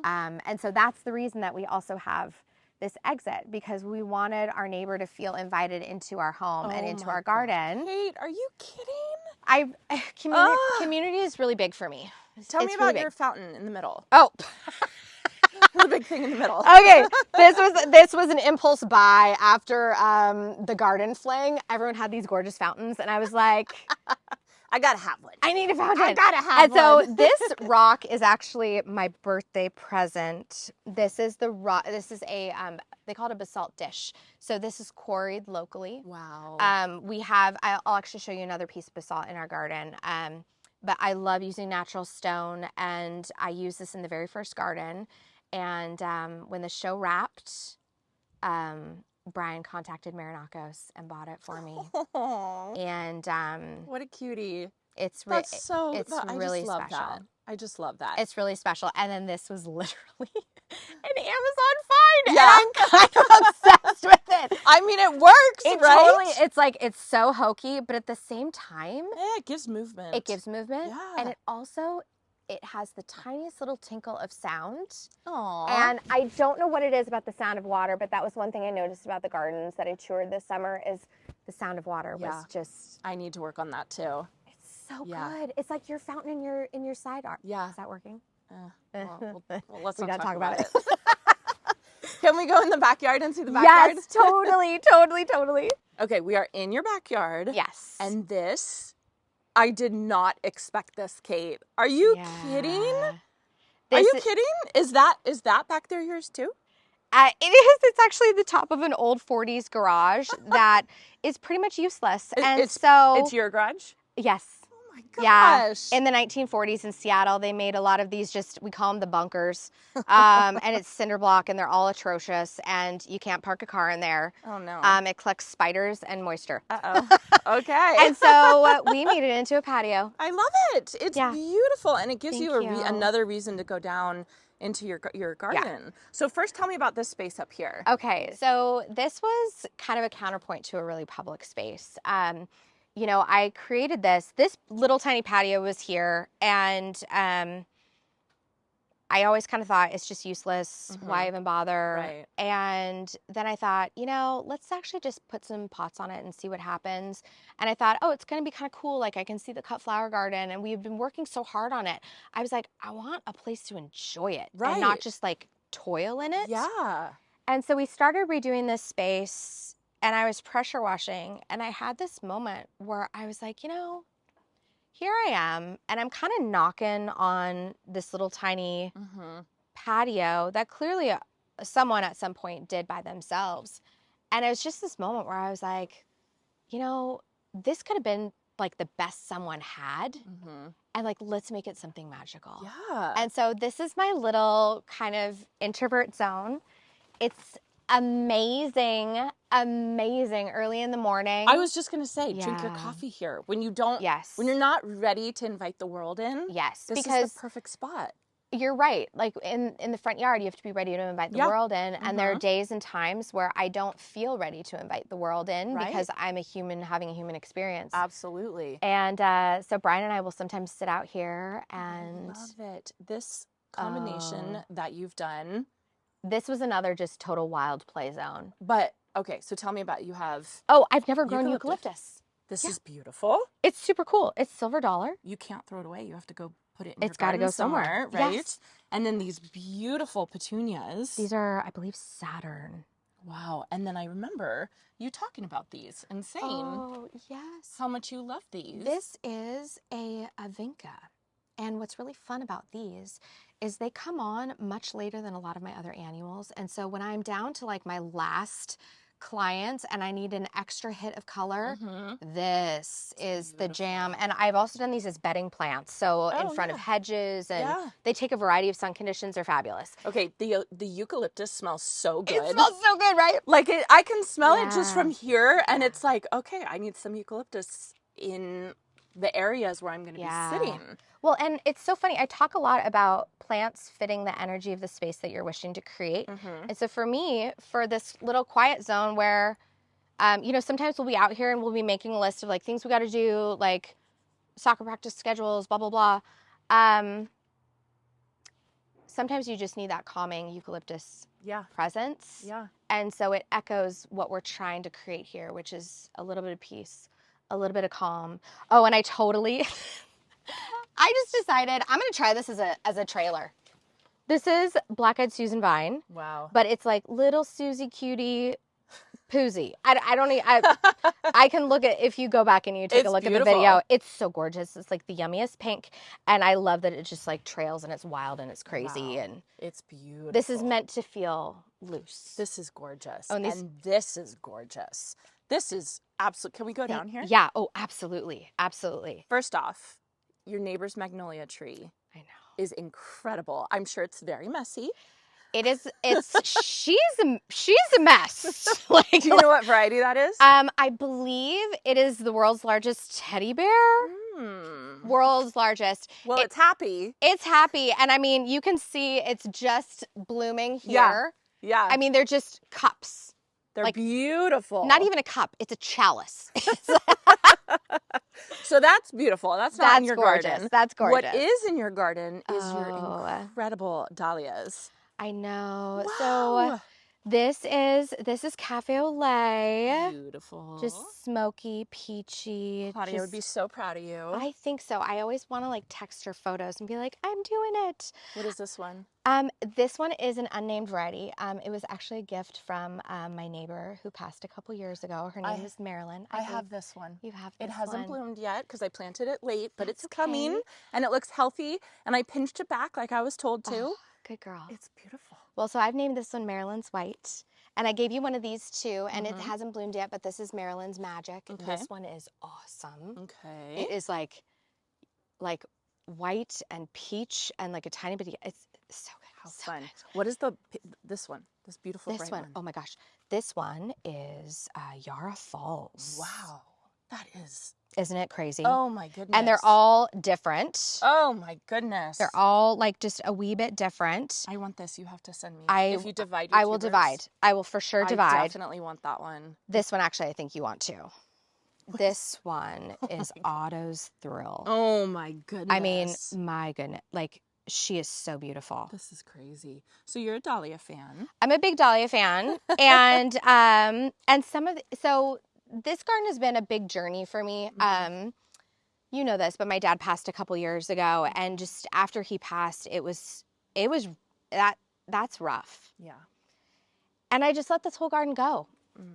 [SPEAKER 2] And so that's the reason that we also have this exit, because we wanted our neighbor to feel invited into our home and into our garden.
[SPEAKER 1] Kate, are you kidding?
[SPEAKER 2] Community is really big for me.
[SPEAKER 1] Tell me about your fountain in the middle.
[SPEAKER 2] Oh.
[SPEAKER 1] The big thing in the middle.
[SPEAKER 2] Okay, this was an impulse buy after the garden fling. Everyone had these gorgeous fountains, and I was like,
[SPEAKER 1] I gotta have one.
[SPEAKER 2] I need a fountain.
[SPEAKER 1] I gotta have one.
[SPEAKER 2] And so this rock is actually my birthday present. This is the rock. This is a they call it a basalt dish. So this is quarried locally.
[SPEAKER 1] Wow.
[SPEAKER 2] I'll actually show you another piece of basalt in our garden. But I love using natural stone, and I used this in the very first garden. And when the show wrapped, Brian contacted Marinakos and bought it for me.
[SPEAKER 1] Aww.
[SPEAKER 2] And
[SPEAKER 1] what a cutie!
[SPEAKER 2] It's
[SPEAKER 1] really
[SPEAKER 2] special.
[SPEAKER 1] That. I just love that.
[SPEAKER 2] It's really special. And then this was literally an Amazon find.
[SPEAKER 1] Yeah.
[SPEAKER 2] And I'm kind of obsessed with it.
[SPEAKER 1] I mean, it works, right?
[SPEAKER 2] Totally, it's so hokey, but at the same time,
[SPEAKER 1] it gives movement.
[SPEAKER 2] Yeah. And it has the tiniest little tinkle of sound.
[SPEAKER 1] Aww.
[SPEAKER 2] And I don't know what it is about the sound of water, but that was one thing I noticed about the gardens that I toured this summer is the sound of water was just...
[SPEAKER 1] I need to work on that too.
[SPEAKER 2] It's so good. It's like your fountain in your side art.
[SPEAKER 1] Yeah.
[SPEAKER 2] Is that working?
[SPEAKER 1] Well, let's
[SPEAKER 2] we
[SPEAKER 1] not
[SPEAKER 2] gotta talk about it.
[SPEAKER 1] Can we go in the backyard and see the backyard?
[SPEAKER 2] Yes, totally.
[SPEAKER 1] Okay, we are in your backyard.
[SPEAKER 2] Yes.
[SPEAKER 1] And this... I did not expect this, Kate. Are you kidding? Are you kidding? Is that back there yours too?
[SPEAKER 2] It is. It's actually the top of an old 40s garage that is pretty much useless.
[SPEAKER 1] It's your garage?
[SPEAKER 2] Yes.
[SPEAKER 1] Oh my gosh.
[SPEAKER 2] Yeah. In the 1940s in Seattle, they made a lot of these we call them the bunkers. And it's cinder block, and they're all atrocious, and you can't park a car in there.
[SPEAKER 1] Oh, no.
[SPEAKER 2] It collects spiders and moisture.
[SPEAKER 1] Uh-oh. Okay.
[SPEAKER 2] And so we made it into a patio.
[SPEAKER 1] I love it. It's beautiful, and it gives you another reason to go down into your garden. Yeah. So first tell me about this space up here.
[SPEAKER 2] Okay. So this was kind of a counterpoint to a really public space. You know, I created this little tiny patio was here, and I always kind of thought it's just useless. Mm-hmm. Why even bother?
[SPEAKER 1] Right.
[SPEAKER 2] And then I thought, let's actually just put some pots on it and see what happens. And I thought, it's going to be kind of cool. Like, I can see the cut flower garden, and we've been working so hard on it. I was like, I want a place to enjoy it and not just like toil in it.
[SPEAKER 1] Yeah.
[SPEAKER 2] And so we started redoing this space, and I was pressure washing, and I had this moment where I was like, here I am, and I'm kind of knocking on this little tiny patio that clearly someone at some point did by themselves. And it was just this moment where I was like, you know, this could have been like the best someone had. And like, let's make it something magical.
[SPEAKER 1] Yeah.
[SPEAKER 2] And so this is my little kind of introvert zone. It's amazing, amazing early in the morning.
[SPEAKER 1] I was just going to say, drink your coffee here. When you don't, when you're not ready to invite the world in, this
[SPEAKER 2] because
[SPEAKER 1] is the perfect spot.
[SPEAKER 2] You're right. Like in the front yard, you have to be ready to invite the world in. And there are days and times where I don't feel ready to invite the world in because I'm a human having a human experience.
[SPEAKER 1] Absolutely.
[SPEAKER 2] And so Brian and I will sometimes sit out here and...
[SPEAKER 1] I love it. This combination that you've done.
[SPEAKER 2] This was another just total wild play zone.
[SPEAKER 1] But, okay, so tell me about, you have...
[SPEAKER 2] Oh, I've never grown eucalyptus.
[SPEAKER 1] This is beautiful.
[SPEAKER 2] It's super cool. It's silver dollar.
[SPEAKER 1] You can't throw it away. You have to go put it in
[SPEAKER 2] It's got to go somewhere,
[SPEAKER 1] right?
[SPEAKER 2] Yes.
[SPEAKER 1] And then these beautiful petunias.
[SPEAKER 2] These are, I believe, Saturn.
[SPEAKER 1] Wow. And then I remember you talking about these and saying,
[SPEAKER 2] oh, yes,
[SPEAKER 1] how much you love these.
[SPEAKER 2] This is a vinca. And what's really fun about these is they come on much later than a lot of my other annuals. And so when I'm down to like my last clients and I need an extra hit of color, this is the jam. And I've also done these as bedding plants. So in front of hedges, and they take a variety of sun conditions. They're fabulous.
[SPEAKER 1] Okay, the eucalyptus smells so good.
[SPEAKER 2] It smells so good, right?
[SPEAKER 1] Like I can smell it just from here, and it's like, okay, I need some eucalyptus in the areas where I'm going to be sitting.
[SPEAKER 2] Well, and it's so funny. I talk a lot about plants fitting the energy of the space that you're wishing to create. And so for me, for this little quiet zone where, you know, sometimes we'll be out here and we'll be making a list of like things we got to do, like soccer practice schedules, blah, blah, blah. Sometimes you just need that calming eucalyptus presence. And so it echoes what we're trying to create here, which is a little bit of peace, a little bit of calm. Oh, and I totally... I just decided I'm going to try this as a trailer. This is Black-Eyed Susan Vine.
[SPEAKER 1] Wow.
[SPEAKER 2] But it's like little Susie Cutie Poozy. I don't need, I can look at, if you go back and you take a look at the video, it's so gorgeous. It's like the yummiest pink. And I love that it just like trails and it's wild and it's crazy.
[SPEAKER 1] Wow.
[SPEAKER 2] And
[SPEAKER 1] it's beautiful.
[SPEAKER 2] This is meant to feel loose.
[SPEAKER 1] This is gorgeous.
[SPEAKER 2] Oh,
[SPEAKER 1] and this is gorgeous. This is absolute. Can we go down here?
[SPEAKER 2] Yeah. Oh, absolutely. Absolutely.
[SPEAKER 1] First off, your neighbor's magnolia tree,
[SPEAKER 2] I know,
[SPEAKER 1] is incredible. I'm sure it's very messy.
[SPEAKER 2] It is. It's she's a mess.
[SPEAKER 1] Like, do you know what variety that is?
[SPEAKER 2] I believe it is the world's largest teddy bear. World's largest.
[SPEAKER 1] Well, it's happy.
[SPEAKER 2] It's happy, and I mean, you can see it's just blooming here.
[SPEAKER 1] Yeah.
[SPEAKER 2] I mean, they're just cups.
[SPEAKER 1] They're like, beautiful.
[SPEAKER 2] Not even a cup. It's a chalice.
[SPEAKER 1] So that's beautiful. That's not in your
[SPEAKER 2] gorgeous.
[SPEAKER 1] garden.
[SPEAKER 2] That's gorgeous.
[SPEAKER 1] What is in your garden is your incredible dahlias.
[SPEAKER 2] I know.
[SPEAKER 1] Wow.
[SPEAKER 2] So this is cafe au lait.
[SPEAKER 1] Beautiful.
[SPEAKER 2] Just smoky, peachy.
[SPEAKER 1] Claudia would be so proud of you.
[SPEAKER 2] I think so. I always want to like text her photos and be like, I'm doing it.
[SPEAKER 1] What is this one?
[SPEAKER 2] This one is an unnamed variety. It was actually a gift from my neighbor who passed a couple years ago. Her name is Marilyn.
[SPEAKER 1] I have this one.
[SPEAKER 2] You have this one.
[SPEAKER 1] It hasn't bloomed yet because I planted it late, but it's coming and it looks healthy. And I pinched it back like I was told to.
[SPEAKER 2] Oh, good girl.
[SPEAKER 1] It's beautiful.
[SPEAKER 2] Well, so I've named this one Marilyn's White. And I gave you one of these too, and it hasn't bloomed yet, but this is Marilyn's Magic. Okay. This one is awesome.
[SPEAKER 1] Okay.
[SPEAKER 2] It is like white and peach and like a tiny bit of, it's so good.
[SPEAKER 1] How
[SPEAKER 2] so
[SPEAKER 1] fun.
[SPEAKER 2] Good.
[SPEAKER 1] What is this one? This beautiful bright one.
[SPEAKER 2] Oh my gosh. This one is Yarra Falls.
[SPEAKER 1] Wow. That is.
[SPEAKER 2] Isn't it crazy?
[SPEAKER 1] Oh my goodness.
[SPEAKER 2] And they're all different.
[SPEAKER 1] Oh my goodness.
[SPEAKER 2] They're all like just a wee bit different.
[SPEAKER 1] I want this. You have to send me.
[SPEAKER 2] If
[SPEAKER 1] you divide
[SPEAKER 2] I will divide. I will for sure divide.
[SPEAKER 1] I definitely want that one.
[SPEAKER 2] This one actually I think you want too. This one is Otto's Thrill.
[SPEAKER 1] Oh my goodness.
[SPEAKER 2] I mean, my goodness. Like, she is so beautiful.
[SPEAKER 1] This is crazy. So you're a Dahlia fan.
[SPEAKER 2] I'm a big Dahlia fan. And so this garden has been a big journey for me. You know this, but my dad passed a couple years ago, and just after he passed, that's rough.
[SPEAKER 1] Yeah.
[SPEAKER 2] And I just let this whole garden go.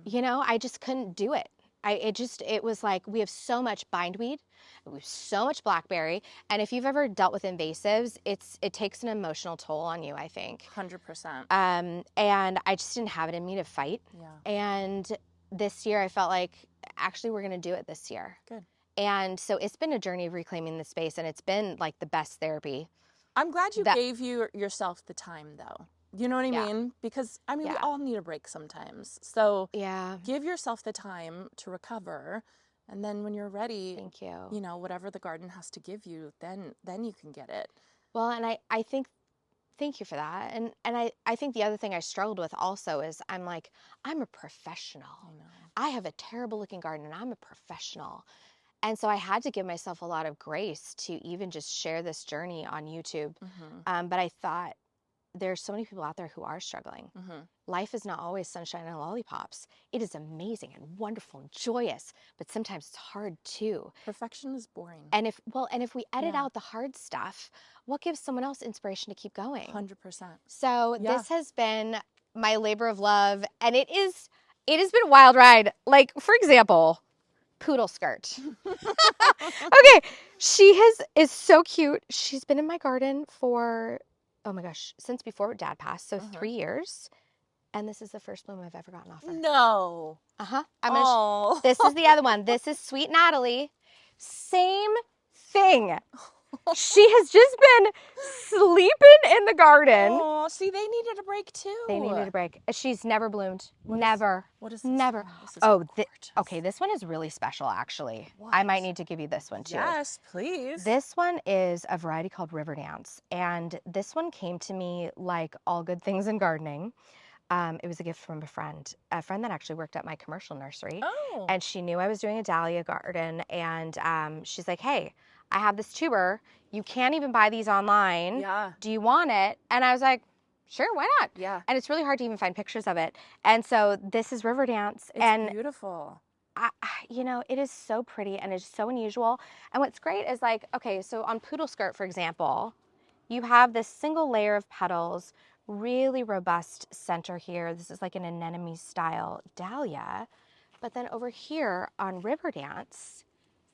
[SPEAKER 2] You know, I just couldn't do it. It was like, we have so much bindweed, we have so much blackberry. And if you've ever dealt with invasives, it takes an emotional toll on you, I think.
[SPEAKER 1] 100%.
[SPEAKER 2] And I just didn't have it in me to fight.
[SPEAKER 1] Yeah.
[SPEAKER 2] And this year I felt like, actually, we're going to do it this year.
[SPEAKER 1] Good.
[SPEAKER 2] And so it's been a journey of reclaiming the space, and it's been like the best therapy.
[SPEAKER 1] I'm glad you gave yourself the time, though. You know what I mean? Because, I mean, we all need a break sometimes. So give yourself the time to recover. And then when you're ready,
[SPEAKER 2] thank you.
[SPEAKER 1] You know, whatever the garden has to give you, then you can get it.
[SPEAKER 2] Well, and I think, thank you for that. And I think the other thing I struggled with also is I'm like, I'm a professional.
[SPEAKER 1] I know.
[SPEAKER 2] I have a terrible looking garden and I'm a professional. And so I had to give myself a lot of grace to even just share this journey on YouTube.
[SPEAKER 1] Mm-hmm.
[SPEAKER 2] But I thought, there's so many people out there who are struggling.
[SPEAKER 1] Mm-hmm.
[SPEAKER 2] Life is not always sunshine and lollipops. It is amazing and wonderful and joyous, but sometimes it's hard too.
[SPEAKER 1] Perfection is boring.
[SPEAKER 2] And if we edit out the hard stuff, what gives someone else inspiration to keep going?
[SPEAKER 1] 100%.
[SPEAKER 2] So this has been my labor of love, and it has been a wild ride. Like, for example, poodle skirt. Okay, is so cute. She's been in my garden for, oh my gosh, since before Dad passed, so 3 years. And this is the first bloom I've ever gotten off her.
[SPEAKER 1] No.
[SPEAKER 2] Uh-huh. This is the other one. This is Sweet Natalie. Same thing. She has just been sleeping in the garden.
[SPEAKER 1] Oh, see, they needed a break too.
[SPEAKER 2] They needed a break. She's never bloomed. What is this? Never. Okay, this one is really special, actually. What? I might need to give you this one too.
[SPEAKER 1] Yes, please.
[SPEAKER 2] This one is a variety called River Dance, and this one came to me like all good things in gardening. It was a gift from a friend that actually worked at my commercial nursery.
[SPEAKER 1] Oh.
[SPEAKER 2] And she knew I was doing a Dahlia garden, and she's like, hey, I have this tuber. You can't even buy these online.
[SPEAKER 1] Yeah.
[SPEAKER 2] Do you want it? And I was like, sure, why not?
[SPEAKER 1] Yeah.
[SPEAKER 2] And it's really hard to even find pictures of it. And so this is River Dance.
[SPEAKER 1] It's beautiful.
[SPEAKER 2] It is so pretty and it's so unusual. And what's great is like, okay, so on Poodle Skirt, for example, you have this single layer of petals, really robust center here. This is like an anemone style dahlia. But then over here on River Dance,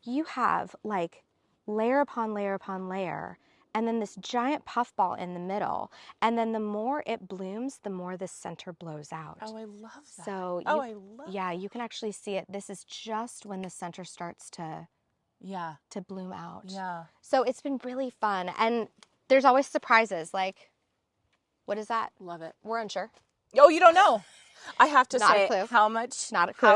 [SPEAKER 2] you have like layer upon layer upon layer, and then this giant puffball in the middle. And then the more it blooms, the more the center blows out.
[SPEAKER 1] Oh, I love that.
[SPEAKER 2] So you can actually see it. This is just when the center starts to bloom out.
[SPEAKER 1] Yeah.
[SPEAKER 2] So it's been really fun. And there's always surprises. Like, what is that?
[SPEAKER 1] Love it.
[SPEAKER 2] We're unsure.
[SPEAKER 1] Oh, you don't know. I have to
[SPEAKER 2] Not
[SPEAKER 1] say,
[SPEAKER 2] a clue.
[SPEAKER 1] how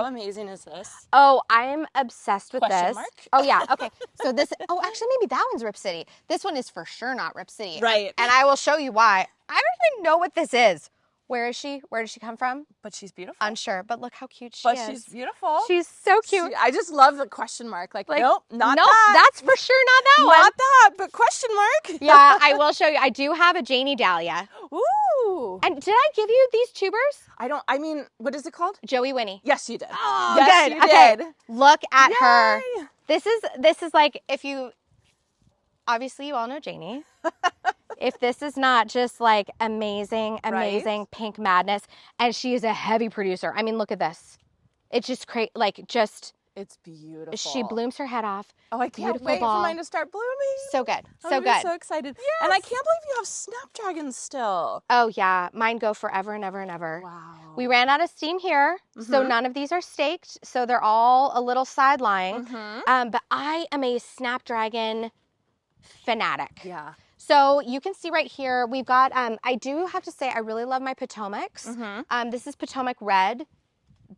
[SPEAKER 1] amazing is this?
[SPEAKER 2] Oh, I'm obsessed with
[SPEAKER 1] Question
[SPEAKER 2] this.
[SPEAKER 1] mark?
[SPEAKER 2] Oh, yeah. Okay. So actually, maybe that one's Rip City. This one is for sure not Rip City.
[SPEAKER 1] Right.
[SPEAKER 2] And I will show you why. I don't even know what this is. Where is she? Where does she come from?
[SPEAKER 1] But she's beautiful.
[SPEAKER 2] Unsure, but look how cute she is.
[SPEAKER 1] But she's beautiful.
[SPEAKER 2] She's so cute.
[SPEAKER 1] I just love the question mark. Like nope,
[SPEAKER 2] nope,
[SPEAKER 1] that.
[SPEAKER 2] That's for sure not that one.
[SPEAKER 1] Not that, but question mark.
[SPEAKER 2] Yeah, I will show you. I do have a Janey Dahlia.
[SPEAKER 1] Ooh.
[SPEAKER 2] And did I give you these tubers?
[SPEAKER 1] What is it called?
[SPEAKER 2] Joey Winnie.
[SPEAKER 1] Yes, you did.
[SPEAKER 2] Oh,
[SPEAKER 1] yes,
[SPEAKER 2] good.
[SPEAKER 1] you did.
[SPEAKER 2] Look at her.
[SPEAKER 1] Yay.
[SPEAKER 2] This is like, if you, obviously you all know Janey. If this is not just like amazing pink madness, and she is a heavy producer. I mean, look at this. It's just crazy,
[SPEAKER 1] it's beautiful.
[SPEAKER 2] She blooms her head off.
[SPEAKER 1] Oh, I can't wait for mine to start blooming.
[SPEAKER 2] So good.
[SPEAKER 1] I'm so excited. Yes. And I can't believe you have snapdragons still.
[SPEAKER 2] Oh, yeah. Mine go forever and ever and ever.
[SPEAKER 1] Wow.
[SPEAKER 2] We ran out of steam here, so none of these are staked, so they're all a little side-lying. But I am a snapdragon fanatic.
[SPEAKER 1] Yeah.
[SPEAKER 2] So you can see right here, we've got, I do have to say, I really love my Potomacs. This is Potomac Red.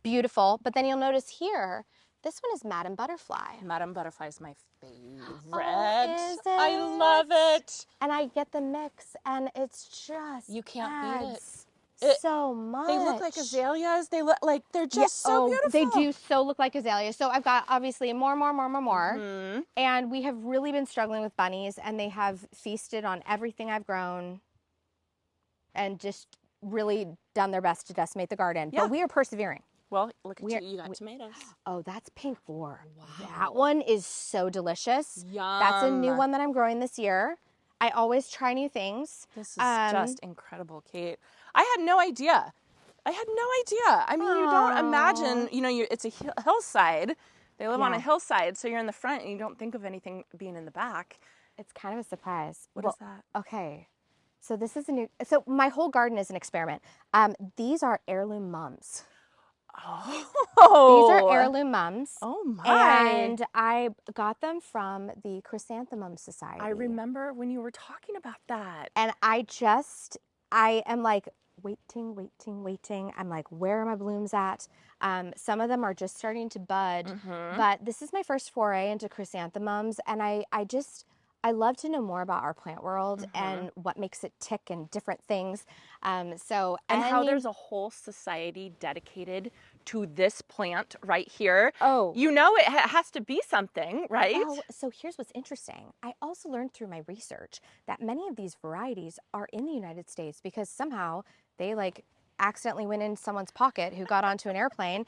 [SPEAKER 2] Beautiful. But then you'll notice here, this one is Madame Butterfly.
[SPEAKER 1] Madame Butterfly is my favorite.
[SPEAKER 2] Oh, is it?
[SPEAKER 1] I love it.
[SPEAKER 2] And I get the mix, and it's just
[SPEAKER 1] you can't beat it.
[SPEAKER 2] So much.
[SPEAKER 1] They look like azaleas. They look like they're just so beautiful.
[SPEAKER 2] They do so look like azaleas. So I've got obviously more. And we have really been struggling with bunnies, and they have feasted on everything I've grown and just really done their best to decimate the garden.
[SPEAKER 1] Yeah.
[SPEAKER 2] But we are persevering.
[SPEAKER 1] Well, look at you. You got tomatoes.
[SPEAKER 2] Oh, that's pink war.
[SPEAKER 1] Wow.
[SPEAKER 2] That one is so delicious.
[SPEAKER 1] Yum.
[SPEAKER 2] That's a new one that I'm growing this year. I always try new things.
[SPEAKER 1] This is just incredible, Kate. I had no idea. I had no idea. I mean, you don't imagine, you know, it's a hillside. They live on a hillside, so you're in the front and you don't think of anything being in the back.
[SPEAKER 2] It's kind of a surprise.
[SPEAKER 1] What is that?
[SPEAKER 2] Okay. So this is so my whole garden is an experiment. These are heirloom mums.
[SPEAKER 1] Oh.
[SPEAKER 2] These are heirloom mums.
[SPEAKER 1] Oh my.
[SPEAKER 2] And I got them from the Chrysanthemum Society.
[SPEAKER 1] I remember when you were talking about that.
[SPEAKER 2] And I am like waiting. I'm like, where are my blooms at? Some of them are just starting to bud, but this is my first foray into chrysanthemums. And I love to know more about our plant world and what makes it tick and different things. And
[SPEAKER 1] how there's a whole society dedicated to this plant right here.
[SPEAKER 2] Oh.
[SPEAKER 1] You know it has to be something, right?
[SPEAKER 2] Well, so here's what's interesting. I also learned through my research that many of these varieties are in the United States because somehow they like accidentally went in someone's pocket who got onto an airplane,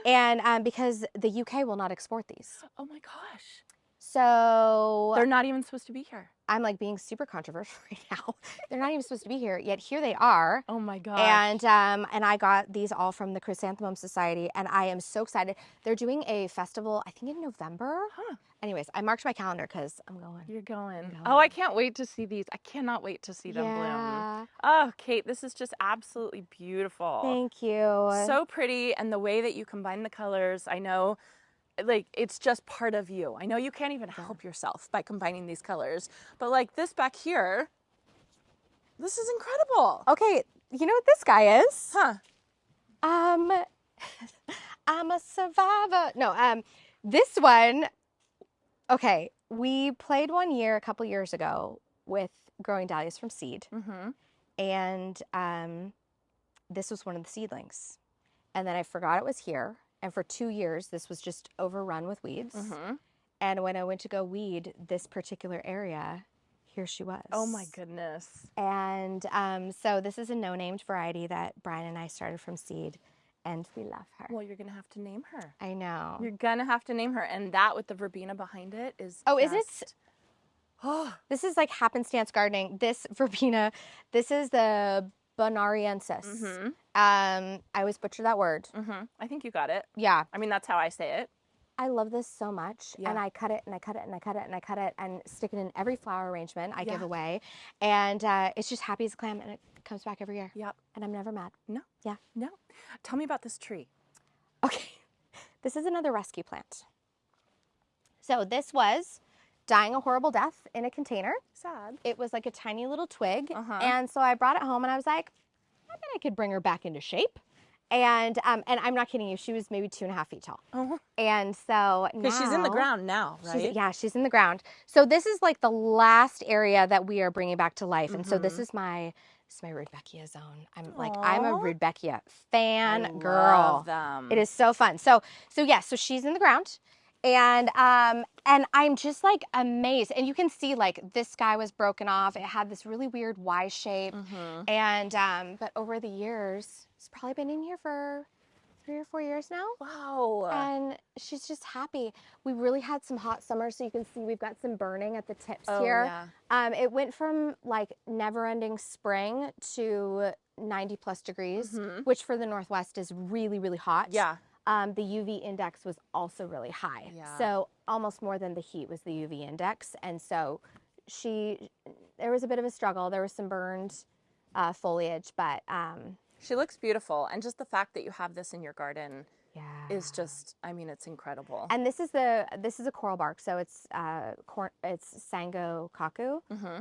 [SPEAKER 2] and because the UK will not export these.
[SPEAKER 1] Oh my gosh.
[SPEAKER 2] So
[SPEAKER 1] they're not even supposed to be here.
[SPEAKER 2] I'm like being super controversial right now. They're not even supposed to be here, yet here they are.
[SPEAKER 1] Oh my gosh.
[SPEAKER 2] And I got these all from the Chrysanthemum Society, and I am so excited. They're doing a festival, I think in November.
[SPEAKER 1] Huh.
[SPEAKER 2] Anyways, I marked my calendar because I'm going.
[SPEAKER 1] You're going. Oh, I can't wait to see these. I cannot wait to see them bloom. Oh, Kate, this is just absolutely beautiful.
[SPEAKER 2] Thank you.
[SPEAKER 1] So pretty, and the way that you combine the colors, I know, like, it's just part of you. I know you can't even help yourself by combining these colors, but like this back here, this is incredible.
[SPEAKER 2] Okay, you know what this guy is?
[SPEAKER 1] Huh.
[SPEAKER 2] I'm a survivor. No, this one, okay, we played one year a couple years ago with growing dahlias from seed, and this was one of the seedlings, and then I forgot it was here. And for 2 years, this was just overrun with weeds. And when I went to go weed this particular area, here she was.
[SPEAKER 1] Oh my goodness.
[SPEAKER 2] And so this is a no-named variety that Brian and I started from seed, and we love her.
[SPEAKER 1] Well, you're going to have to name her.
[SPEAKER 2] I know.
[SPEAKER 1] You're going to have to name her. And that with the verbena behind it is
[SPEAKER 2] is it? Oh, this is like happenstance gardening. This verbena, this is the bonariensis. I always butcher that word.
[SPEAKER 1] I think you got it.
[SPEAKER 2] Yeah.
[SPEAKER 1] I mean, that's how I say it.
[SPEAKER 2] I love this so much. And I cut it and I cut it and I cut it and I cut it and stick it in every flower arrangement I give away. And it's just happy as a clam, and it comes back every year.
[SPEAKER 1] Yep.
[SPEAKER 2] And I'm never mad.
[SPEAKER 1] No.
[SPEAKER 2] Yeah.
[SPEAKER 1] No. Tell me about this tree.
[SPEAKER 2] Okay. This is another rescue plant. So this was dying a horrible death in a container.
[SPEAKER 1] Sad.
[SPEAKER 2] It was like a tiny little twig. And so I brought it home and I was like, I bet I could bring her back into shape. And I'm not kidding you, she was maybe 2.5 feet tall. And so now,
[SPEAKER 1] she's in the ground now, right?
[SPEAKER 2] She's in the ground. So this is like the last area that we are bringing back to life. And so this is my Rudbeckia zone. I'm a Rudbeckia fan girl.
[SPEAKER 1] Love them.
[SPEAKER 2] It is so fun. So she's in the ground. And I'm just like amazed. And you can see like this guy was broken off. It had this really weird Y shape. And but over the years, it's probably been in here for 3 or 4 years now.
[SPEAKER 1] Wow.
[SPEAKER 2] And she's just happy. We really had some hot summers, so you can see we've got some burning at the tips here. Yeah. It went from like never-ending spring to 90+ degrees, which for the Northwest is really, really hot.
[SPEAKER 1] Yeah.
[SPEAKER 2] The UV index was also really high. Yeah. So almost more than the heat was the UV index. And so there was a bit of a struggle. There was some burned foliage, but
[SPEAKER 1] she looks beautiful. And just the fact that you have this in your garden is just, I mean, it's incredible.
[SPEAKER 2] And this is a coral bark. So it's Sango kaku.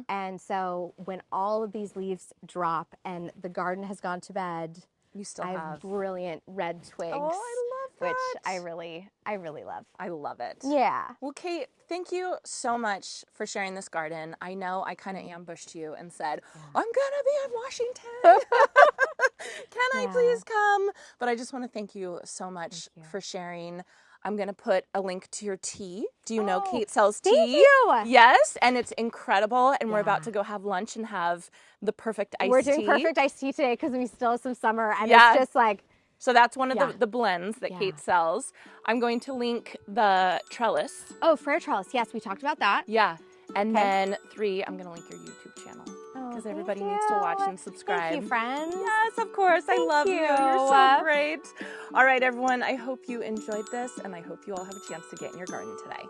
[SPEAKER 2] And so when all of these leaves drop and the garden has gone to bed,
[SPEAKER 1] you still
[SPEAKER 2] have brilliant red twigs.
[SPEAKER 1] Oh, I love that.
[SPEAKER 2] Which I really love.
[SPEAKER 1] I love it.
[SPEAKER 2] Yeah.
[SPEAKER 1] Well, Kate, thank you so much for sharing this garden. I know I kind of ambushed you and said, I'm going to be in Washington. Can I please come? But I just want to thank you so much for sharing. I'm going to put a link to your tea. Do you know Kate sells tea?
[SPEAKER 2] Thank you.
[SPEAKER 1] Yes, and it's incredible. And we're about to go have lunch and have the perfect iced tea.
[SPEAKER 2] We're doing perfect iced tea today because we still have some summer. And it's just like...
[SPEAKER 1] So that's one of the blends that Kate sells. I'm going to link the trellis.
[SPEAKER 2] Oh, Frere trellis. Yes, we talked about that.
[SPEAKER 1] Yeah. And then 3, I'm going to link your YouTube channel. because everybody needs to watch and subscribe.
[SPEAKER 2] Thank you, friends.
[SPEAKER 1] Yes, of course. I love you. You're so great. All right, everyone. I hope you enjoyed this, and I hope you all have a chance to get in your garden today.